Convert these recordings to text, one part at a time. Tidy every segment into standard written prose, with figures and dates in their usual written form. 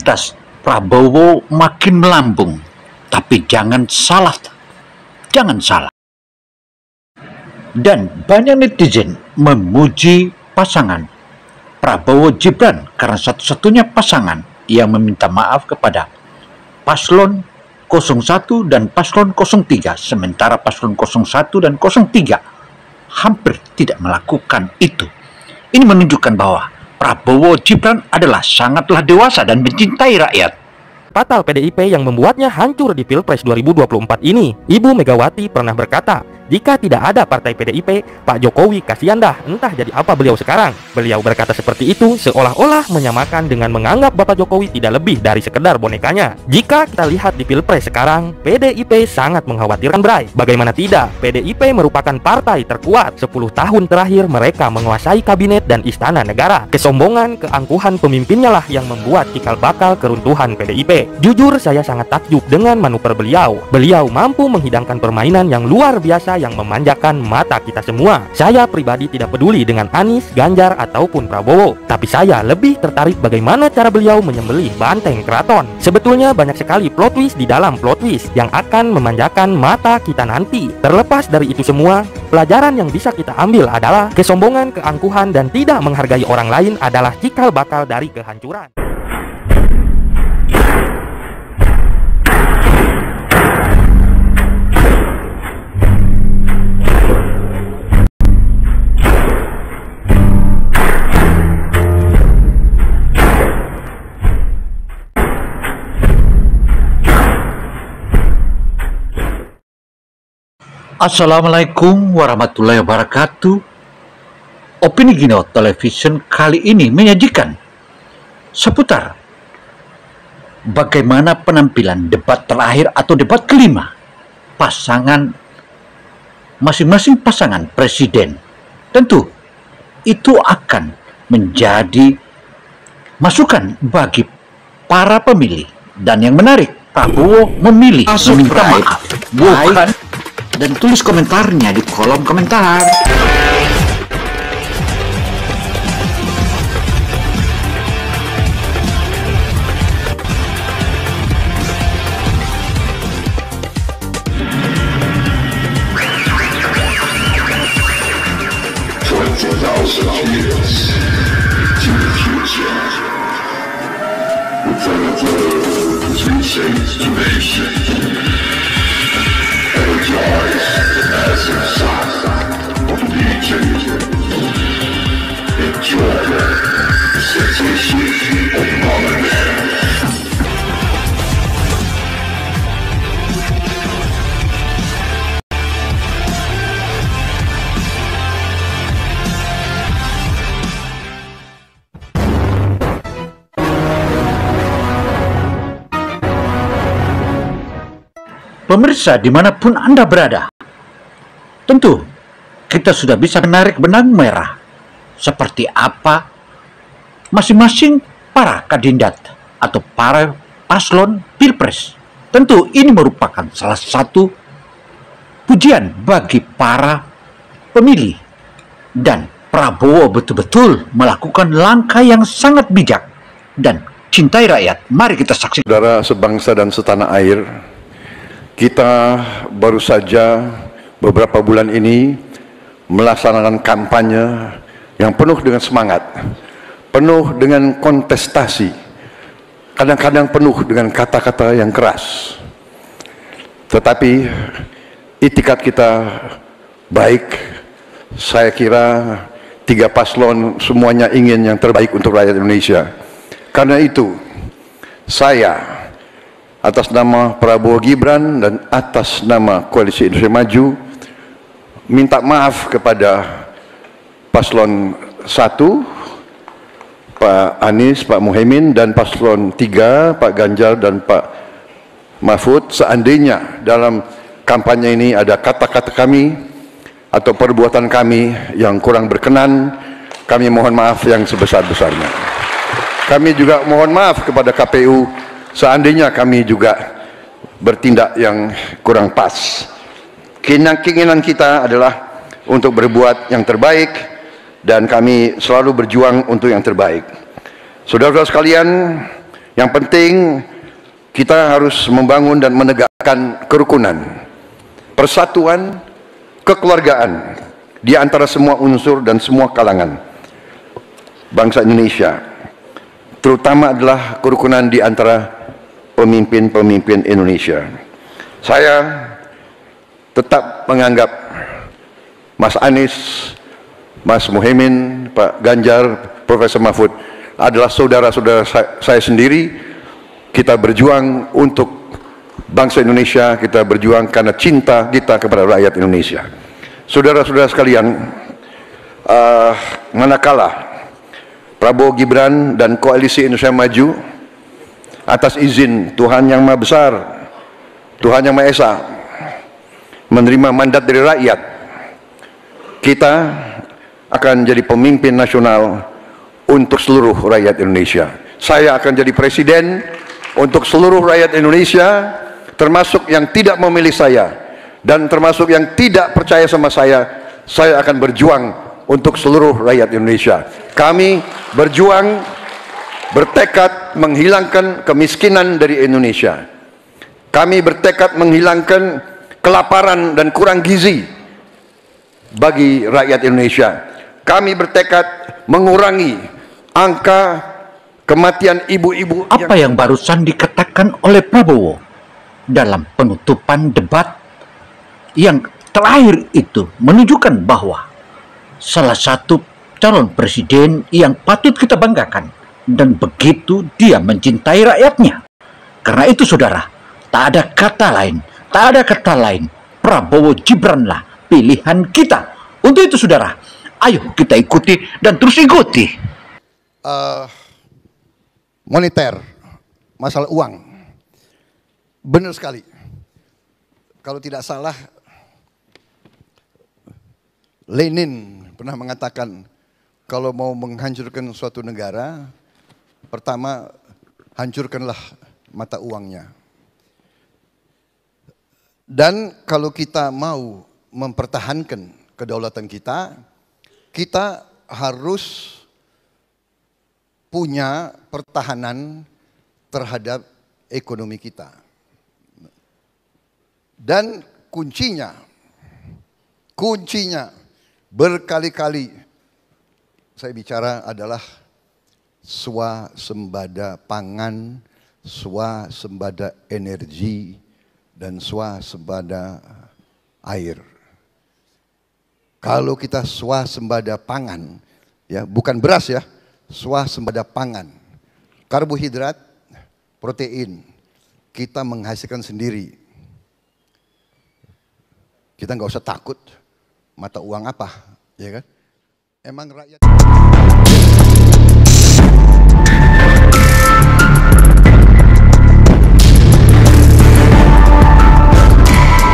Elektabilitas Prabowo makin melambung, tapi jangan salah. Dan banyak netizen memuji pasangan Prabowo Gibran karena satu-satunya pasangan yang meminta maaf kepada paslon 01 dan paslon 03, sementara paslon 01 dan 03 hampir tidak melakukan itu. Ini menunjukkan bahwa Prabowo Gibran adalah sangatlah dewasa dan mencintai rakyat. Fatal PDIP yang membuatnya hancur di Pilpres 2024 ini. Ibu Megawati pernah berkata, jika tidak ada partai PDIP, Pak Jokowi kasihan dah, entah jadi apa beliau sekarang. Beliau berkata seperti itu seolah-olah menyamakan dengan menganggap Bapak Jokowi tidak lebih dari sekedar bonekanya. Jika kita lihat di Pilpres sekarang, PDIP sangat mengkhawatirkan Bray. Bagaimana tidak, PDIP merupakan partai terkuat. 10 tahun terakhir mereka menguasai kabinet dan istana negara. Kesombongan, keangkuhan pemimpinnya lah yang membuat cikal bakal keruntuhan PDIP. Jujur saya sangat takjub dengan manuver beliau. Beliau mampu menghidangkan permainan yang luar biasa yang memanjakan mata kita semua. Saya pribadi tidak peduli dengan Anies, Ganjar, ataupun Prabowo. Tapi saya lebih tertarik bagaimana cara beliau menyembelih banteng keraton. Sebetulnya banyak sekali plot twist di dalam plot twist yang akan memanjakan mata kita nanti. Terlepas dari itu semua, pelajaran yang bisa kita ambil adalah kesombongan, keangkuhan, dan tidak menghargai orang lain adalah cikal bakal dari kehancuran. Assalamualaikum warahmatullahi wabarakatuh. Opini Gino Television kali ini menyajikan seputar bagaimana penampilan debat terakhir atau debat kelima masing-masing pasangan presiden. Tentu itu akan menjadi masukan bagi para pemilih, dan yang menarik, Prabowo memilih meminta maaf, bukan, dan tulis komentarnya di kolom komentar. Pemirsa dimanapun Anda berada, tentu kita sudah bisa menarik benang merah seperti apa masing-masing para kandidat atau para paslon Pilpres. Tentu ini merupakan salah satu pujian bagi para pemilih, dan Prabowo betul-betul melakukan langkah yang sangat bijak dan cintai rakyat. Mari kita saksikan. Saudara sebangsa dan setanah air, kita baru saja beberapa bulan ini melaksanakan kampanye yang penuh dengan semangat, penuh dengan kontestasi, kadang-kadang penuh dengan kata-kata yang keras. Tetapi itikat kita baik. Saya kira tiga paslon semuanya ingin yang terbaik untuk rakyat Indonesia. Karena itu saya atas nama Prabowo Gibran dan atas nama Koalisi Indonesia Maju minta maaf kepada paslon 1 Pak Anies, Pak Muhaimin, dan paslon 3 Pak Ganjar dan Pak Mahfud. Seandainya dalam kampanye ini ada kata-kata kami atau perbuatan kami yang kurang berkenan, kami mohon maaf yang sebesar-besarnya. Kami juga mohon maaf kepada KPU seandainya kami juga bertindak yang kurang pas. Keinginan kita adalah untuk berbuat yang terbaik, dan kami selalu berjuang untuk yang terbaik. Saudara-saudara sekalian, Yang penting kita harus membangun dan menegakkan kerukunan, persatuan, kekeluargaan di antara semua unsur dan semua kalangan bangsa Indonesia, terutama adalah kerukunan di antara pemimpin-pemimpin Indonesia. Saya tetap menganggap Mas Anies, Mas Muhaimin, Pak Ganjar, Profesor Mahfud adalah saudara-saudara saya sendiri. Kita berjuang untuk bangsa Indonesia, kita berjuang karena cinta kita kepada rakyat Indonesia. Saudara-saudara sekalian, manakala Prabowo Gibran dan Koalisi Indonesia Maju atas izin Tuhan Yang Maha Besar, Tuhan Yang Maha Esa, menerima mandat dari rakyat, kita akan jadi pemimpin nasional untuk seluruh rakyat Indonesia. Saya akan jadi presiden untuk seluruh rakyat Indonesia, termasuk yang tidak memilih saya dan termasuk yang tidak percaya sama saya akan berjuang untuk seluruh rakyat Indonesia. Kami berjuang, bertekad menghilangkan kemiskinan dari Indonesia. Kami bertekad menghilangkan kelaparan dan kurang gizi bagi rakyat Indonesia. Kami bertekad mengurangi angka kematian ibu-ibu. Apa yang barusan dikatakan oleh Prabowo dalam penutupan debat yang terakhir itu menunjukkan bahwa salah satu calon presiden yang patut kita banggakan, dan begitu dia mencintai rakyatnya. Karena itu saudara, tak ada kata lain, Prabowo Gibranlah pilihan kita. Untuk itu saudara, ayo kita ikuti dan terus ikuti. Moneter, masalah uang, benar sekali. Kalau tidak salah, Lenin pernah mengatakan, kalau mau menghancurkan suatu negara, pertama hancurkanlah mata uangnya. Dan kalau kita mau mempertahankan kedaulatan kita, kita harus punya pertahanan terhadap ekonomi kita. Dan kuncinya berkali-kali saya bicara adalah swasembada pangan, swasembada energi, dan swasembada air. Kalau kita swasembada pangan, ya bukan beras ya, swasembada pangan, karbohidrat, protein, kita menghasilkan sendiri. Kita nggak usah takut mata uang apa, ya kan? Emang rakyat.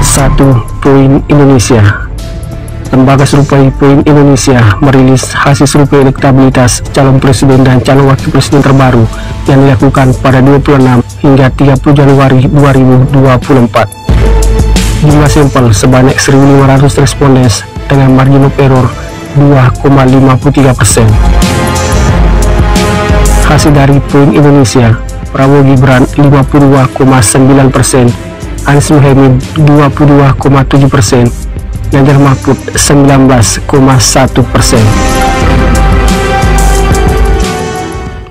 Satu Poin Indonesia. Lembaga Survei Poin Indonesia merilis hasil survei elektabilitas calon presiden dan calon wakil presiden terbaru yang dilakukan pada 26 hingga 30 Januari 2024. Jumlah sampel sebanyak 1.500 respondens dengan margin of error 2,53%. Hasil dari Poin Indonesia, Prabowo Gibran 52,9%, Anies Muhaimin 22,7%, Ganjar Mahfud 19,1%.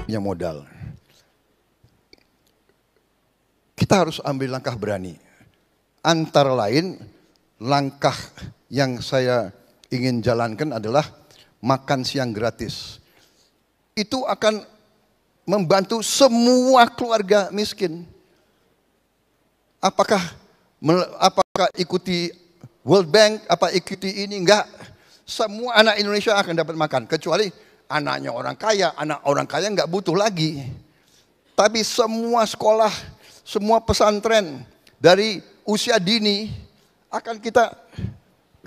Punya modal. Kita harus ambil langkah berani. Antara lain, langkah yang saya ingin jalankan adalah makan siang gratis. Itu akan membantu semua keluarga miskin. Apakah ikuti World Bank, apa ikuti ini? Enggak. Semua anak Indonesia akan dapat makan. Kecuali anaknya orang kaya. Anak orang kaya enggak butuh lagi. Tapi semua sekolah, semua pesantren dari usia dini akan kita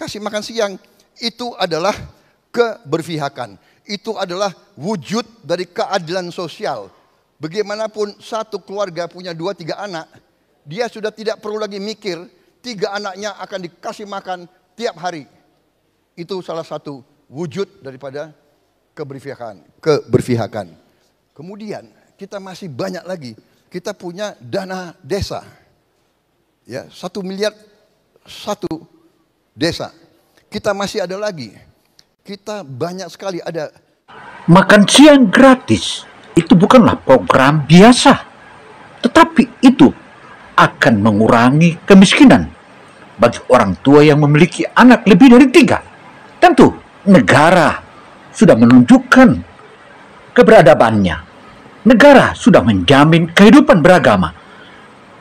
kasih makan siang. Itu adalah keberpihakan. Itu adalah wujud dari keadilan sosial. Bagaimanapun satu keluarga punya 2-3 anak, dia sudah tidak perlu lagi mikir 3 anaknya akan dikasih makan tiap hari. Itu salah satu wujud daripada keberpihakan. Kemudian kita masih banyak lagi. Kita punya dana desa. Ya, 1 miliar satu desa. Kita masih ada lagi. Kita banyak sekali ada. Makan siang gratis itu bukanlah program biasa, tetapi itu akan mengurangi kemiskinan bagi orang tua yang memiliki anak lebih dari 3. Tentu negara sudah menunjukkan keberadabannya. Negara sudah menjamin kehidupan beragama,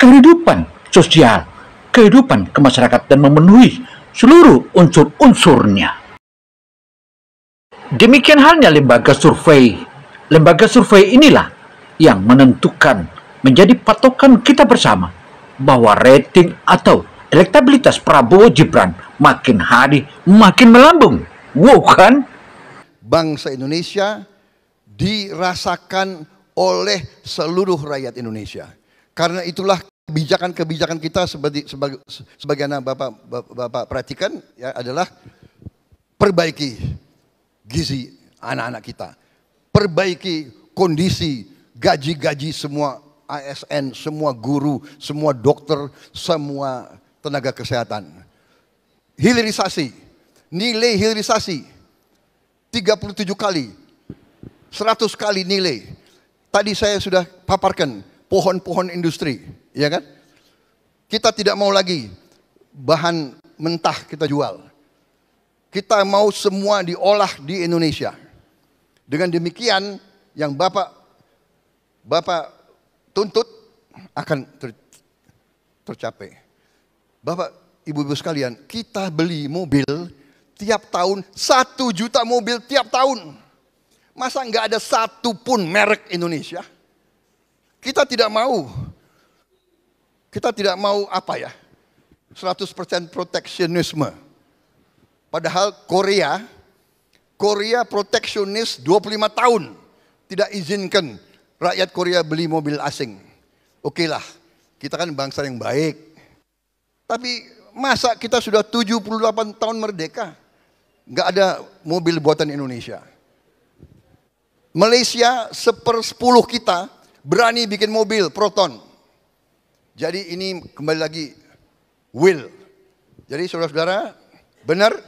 kehidupan sosial, kehidupan kemasyarakatan dan memenuhi seluruh unsur-unsurnya. Demikian halnya lembaga survei. Lembaga survei inilah yang menentukan menjadi patokan kita bersama bahwa rating atau elektabilitas Prabowo Gibran makin hari makin melambung. Wow kan? Bangsa Indonesia dirasakan oleh seluruh rakyat Indonesia. Karena itulah kebijakan-kebijakan kita sebagaimana Bapak perhatikan ya, adalah perbaiki gizi anak-anak kita, perbaiki kondisi gaji-gaji semua ASN, semua guru, semua dokter, semua tenaga kesehatan. Hilirisasi, nilai hilirisasi 37 kali, 100 kali nilai. Tadi saya sudah paparkan pohon-pohon industri, ya kan? Kita tidak mau lagi bahan mentah kita jual. Kita mau semua diolah di Indonesia. Dengan demikian yang Bapak tuntut akan tercapai. Bapak, Ibu-ibu sekalian, kita beli mobil tiap tahun 1 juta mobil tiap tahun. Masa nggak ada satu pun merek Indonesia? Kita tidak mau apa ya? 100% proteksionisme. Padahal Korea proteksionis 25 tahun. Tidak izinkan rakyat Korea beli mobil asing. Oke lah, kita kan bangsa yang baik. Tapi masa kita sudah 78 tahun merdeka, nggak ada mobil buatan Indonesia. Malaysia 1/10 kita berani bikin mobil Proton. Jadi ini kembali lagi will. Jadi saudara-saudara, benar,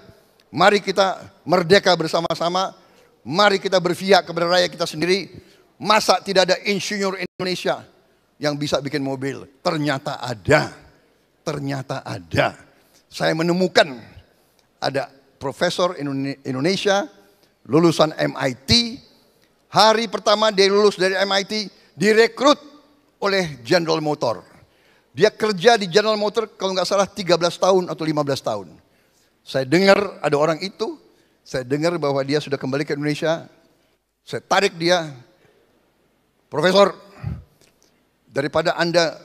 mari kita merdeka bersama-sama. Mari kita berpihak kepada rakyat kita sendiri. Masa tidak ada insinyur Indonesia yang bisa bikin mobil? Ternyata ada. Ternyata ada. Saya menemukan ada profesor Indonesia lulusan MIT. Hari pertama dia lulus dari MIT, direkrut oleh General Motor. Dia kerja di General Motor kalau nggak salah 13 tahun atau 15 tahun. Saya dengar ada orang itu, saya dengar bahwa dia sudah kembali ke Indonesia. Saya tarik dia, Profesor, daripada Anda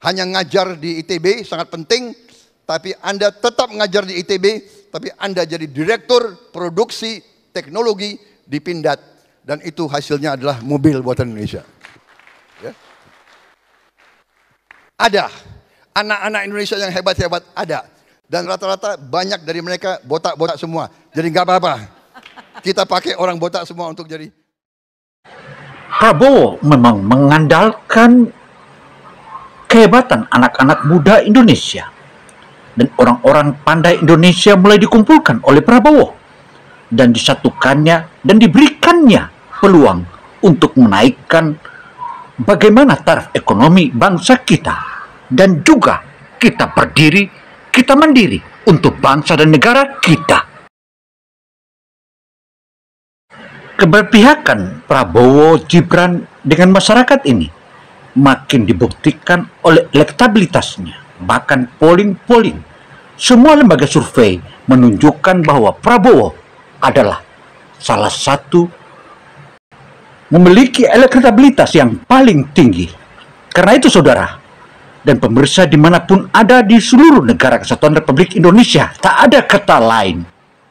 hanya ngajar di ITB, sangat penting, tapi Anda tetap ngajar di ITB, tapi Anda jadi direktur produksi teknologi di Pindad. Dan itu hasilnya adalah mobil buatan Indonesia. Ya. Ada anak-anak Indonesia yang hebat-hebat, ada. Dan rata-rata banyak dari mereka botak-botak semua. Jadi nggak apa-apa. Kita pakai orang botak semua untuk jadi. Prabowo memang mengandalkan kehebatan anak-anak muda Indonesia. Dan orang-orang pandai Indonesia mulai dikumpulkan oleh Prabowo. Dan disatukannya dan diberikannya peluang untuk menaikkan bagaimana taraf ekonomi bangsa kita. Dan juga kita berdiri, kita mandiri untuk bangsa dan negara kita. Keberpihakan Prabowo Gibran dengan masyarakat ini makin dibuktikan oleh elektabilitasnya. Bahkan polling-polling, semua lembaga survei menunjukkan bahwa Prabowo adalah salah satu memiliki elektabilitas yang paling tinggi. Karena itu saudara dan pemirsa dimanapun ada di seluruh negara kesatuan Republik Indonesia, tak ada kata lain.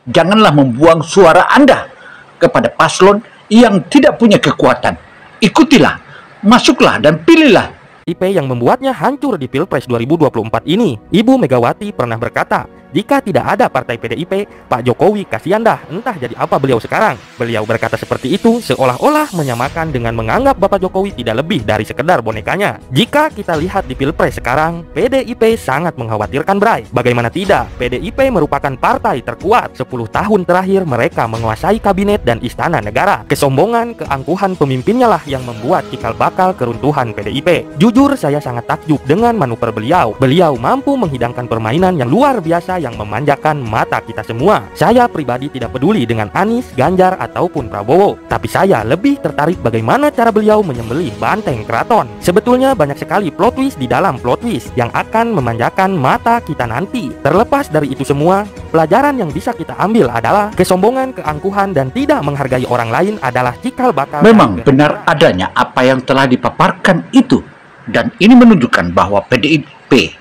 Janganlah membuang suara Anda kepada paslon yang tidak punya kekuatan. Ikutilah, masuklah dan pilihlah IP yang membuatnya hancur di Pilpres 2024 ini. Ibu Megawati pernah berkata, Jika tidak ada partai PDIP, Pak Jokowi kasihan dah, entah jadi apa beliau sekarang. Beliau berkata seperti itu seolah-olah menyamakan dengan menganggap Bapak Jokowi tidak lebih dari sekedar bonekanya. Jika kita lihat di Pilpres sekarang, PDIP sangat mengkhawatirkan Bray. Bagaimana tidak, PDIP merupakan partai terkuat. 10 tahun terakhir mereka menguasai kabinet dan istana negara. Kesombongan, keangkuhan pemimpinnya lah yang membuat cikal bakal keruntuhan PDIP. Jujur saya sangat takjub dengan manuver beliau. Beliau mampu menghidangkan permainan yang luar biasa yang memanjakan mata kita semua. Saya pribadi tidak peduli dengan Anies, Ganjar, ataupun Prabowo. Tapi saya lebih tertarik bagaimana cara beliau menyembelih banteng keraton. Sebetulnya banyak sekali plot twist di dalam plot twist yang akan memanjakan mata kita nanti. Terlepas dari itu semua, pelajaran yang bisa kita ambil adalah kesombongan, keangkuhan, dan tidak menghargai orang lain adalah cikal bakal. Memang benar adanya apa yang telah dipaparkan itu. Dan ini menunjukkan bahwa PDIP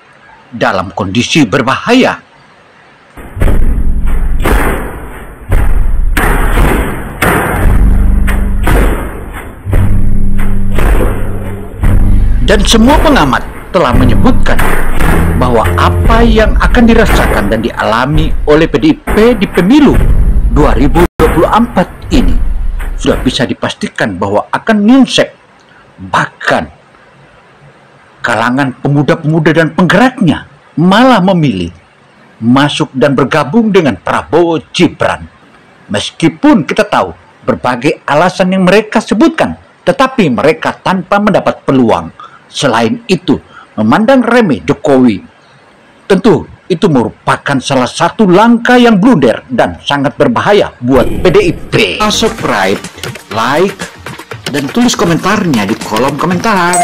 dalam kondisi berbahaya. Dan semua pengamat telah menyebutkan bahwa apa yang akan dirasakan dan dialami oleh PDIP di pemilu 2024 ini sudah bisa dipastikan bahwa akan nyungsep. Bahkan kalangan pemuda-pemuda dan penggeraknya malah memilih masuk dan bergabung dengan Prabowo Gibran. Meskipun kita tahu berbagai alasan yang mereka sebutkan, tetapi mereka tanpa mendapat peluang. Selain itu, memandang remeh Jokowi, tentu itu merupakan salah satu langkah yang blunder dan sangat berbahaya buat PDIP. Subscribe, like, dan tulis komentarnya di kolom komentar.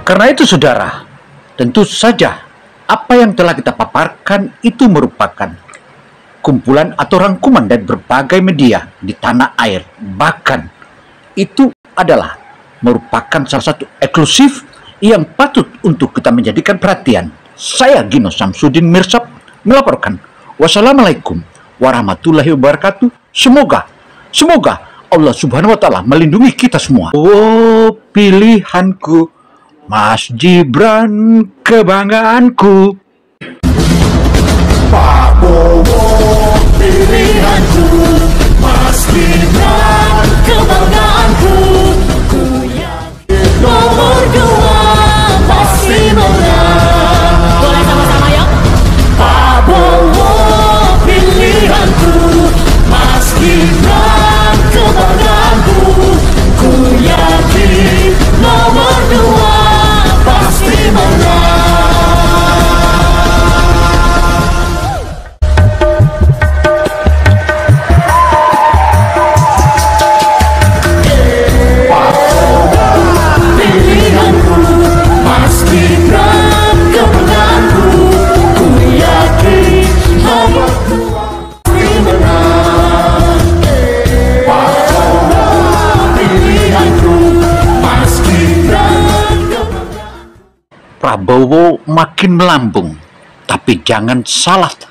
Karena itu saudara, tentu saja apa yang telah kita paparkan itu merupakan kumpulan atau rangkuman dari berbagai media di tanah air. Bahkan itu adalah merupakan salah satu eksklusif yang patut untuk kita menjadikan perhatian. Saya Gino Samsudin Mirsab melaporkan. Wassalamualaikum warahmatullahi wabarakatuh. Semoga Allah Subhanahu wa Ta'ala melindungi kita semua. Oh, pilihanku Mas Gibran, kebanggaanku. Prabowo pilihanku, Mas Gibran, kebanggaanku. Ku yakin nomor 2 pasti menang. Boleh sama-sama ya? Prabowo pilihanku, Mas Gibran, kebanggaanku. Ku yakin nomor 2 pasti menang. Pilihanku, Mas Gibran, kebanggaanku. Ku yakin nomor 2 pasti menang. Pilihanku, Mas Gibran, kebanggaanku. Prabowo makin melambung, tapi jangan salah